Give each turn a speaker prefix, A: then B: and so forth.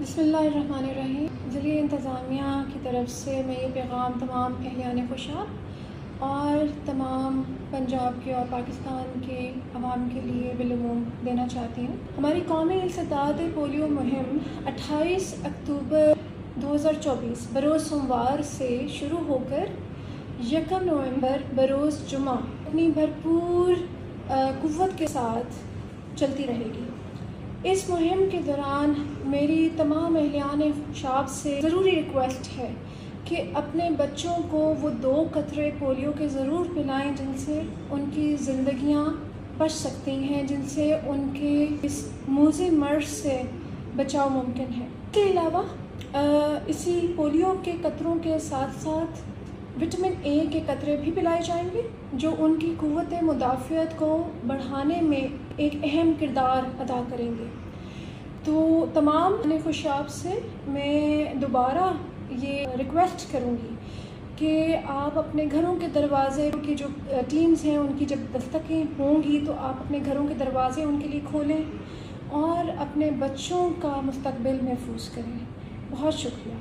A: بسم اللہ الرحمن الرحیم۔ ذریعہ انتظامیہ کی طرف سے میں یہ پیغام تمام اہلیان خوشاب اور تمام پنجاب کے اور پاکستان کے عوام کے لیے بالعموم دینا چاہتی ہوں۔ ہماری قومی انسداد پولیو مہم 28 اکتوبر 2024 بروز سوموار سے شروع ہو کر 1 نومبر بروز جمعہ اپنی بھرپور قوت کے ساتھ چلتی رہے گی۔ اس مہم کے دوران میری تمام اہلیان خوشاب سے ضروری ریکویسٹ ہے کہ اپنے بچوں کو وہ 2 قطرے پولیو کے ضرور پلائیں جن سے ان کی زندگیاں بچ سکتی ہیں، جن سے ان کے اس موذی مرض سے بچاؤ ممکن ہے۔ اس کے علاوہ اسی پولیو کے قطروں کے ساتھ ساتھ وٹامن اے کے قطرے بھی پلائے جائیں گے جو ان کی قوت مدافعت کو بڑھانے میں ایک اہم کردار ادا کریں گے۔ تو تمام خوشاب سے میں دوبارہ یہ ریکویسٹ کروں گی کہ آپ اپنے گھروں کے دروازے کی جو ٹیمز ہیں ان کی جب دستکیں ہوں گی تو آپ اپنے گھروں کے دروازے ان کے لیے کھولیں اور اپنے بچوں کا مستقبل محفوظ کریں۔ بہت شکریہ۔